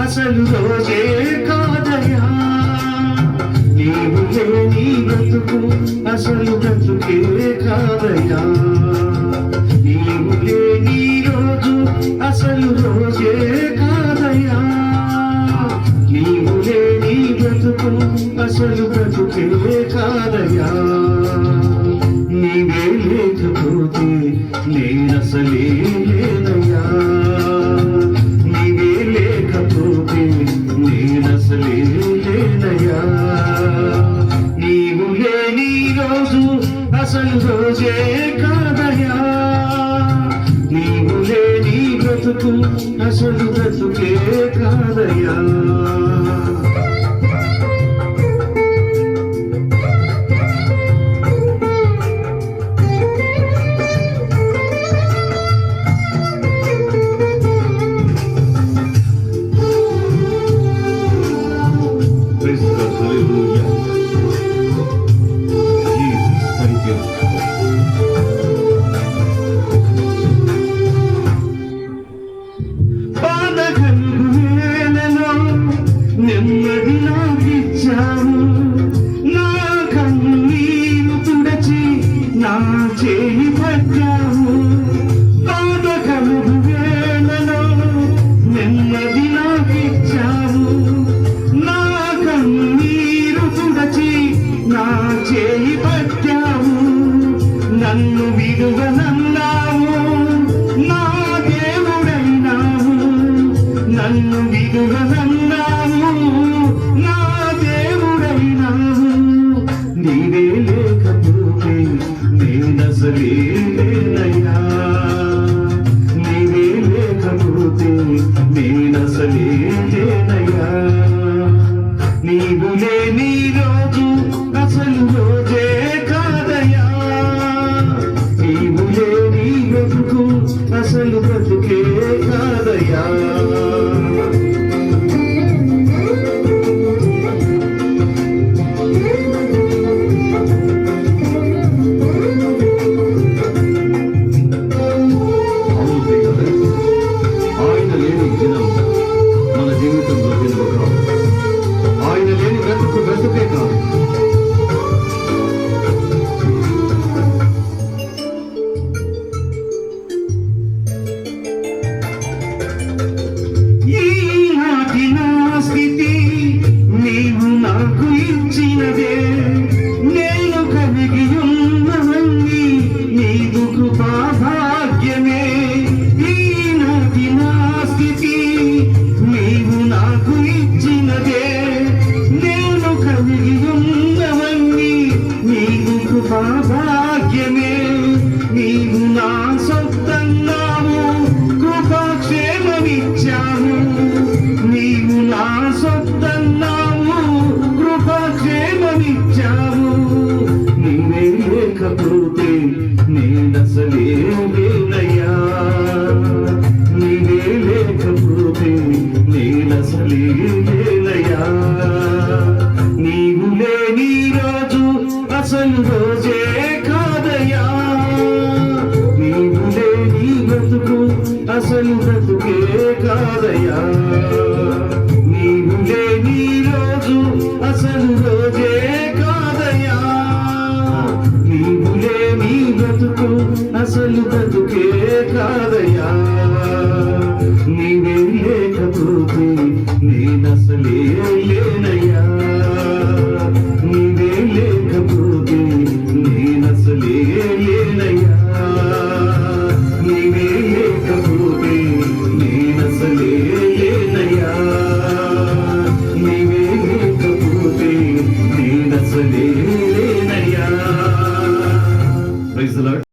అసలు రోజే కాదయా, నీవు లేని బ్రతుకు అసలు బ్రతుకే కాదయా. నీవు లేని రోజు అసలు రోజే కాదయా, నీవు లేని బ్రతుకు అసలు బ్రతుకే కాదయా. నీవే లేకపోతే నేనసలే లేనయ్యా, నేనసలే లేనయ్యా. నీవు లేని రోజు అసలు రోజే కాదయా, నీవు లేని బ్రతుకు అసలు బ్రతుకే కాదయా. నెమ్మది నాకిచ్చావు, నా కన్నీరు తుడచి నా చేయి పట్టావు. బాధ కలుగు వేళలో నెమ్మది నాకిచ్చావు, నా కన్నీరు తుడచి నా చేయి పట్టావు. నన్ను విడువనన్నావు, నా దేవుడైనావు. నన్ను విడువనన్నావు, నా దేవుడైనావు. నీవే లేకపోతే నేనసలే లేనయ్యా, నీవే లేకపోతే నేనసలే లేనయ్యా. నీవు లేని రోజు అసలు రోజే కాదయ్యా, నీవు లేని బ్రతుకు అసలు బ్రతుకే కాదయ్యా. మన జీవితంలో విలువ కాదు, ఆయన లేని బ్రతుకు బ్రతుకే కాదు. ఈనాటి నా స్థితి నీవు నాకు ఇచ్చినదే, నేను కలిగి ఉన్నవన్నీ నీవు కృపా భాగ్యమే. ఈనాటి నా స్థితి నీవు నాకు ఇచ్చినదే, నేను కలిగి ఉన్నవన్నీ నీవు కృపా భాగ్యమే. నీవు నా సొత్తన్నావు, కృపాక్షేమమిచ్చావు. నీవు నా సొత్తన్నావు, కృపాక్షేమమిచ్చావు. నీవే లేకపోతే నేనసలే లేనయ్యా, నీవే లేకపోతే నేనసలే లేనయ్యా. నీవు లేని రోజు అసలు రోజే కాదయ్యా, నీవు లేని బ్రతుకు అసలు బ్రతుకే కాదయ్యా. నీవు లేని రోజు అసలు రోజే కాదయ్యా, నీవు లేని బ్రతుకు అసలు బ్రతుకే కాదయ్యా. నీవే లేకపోతే నేనసలే లేనయ్యా, నీవే లేకపోతే నేనసలే లేనయ్యా. నీవే లేకపోతే నేనసలే లేనయ్యా, నీవే లేకపోతే నేనసలే లేనయ్యా. Praise the lord.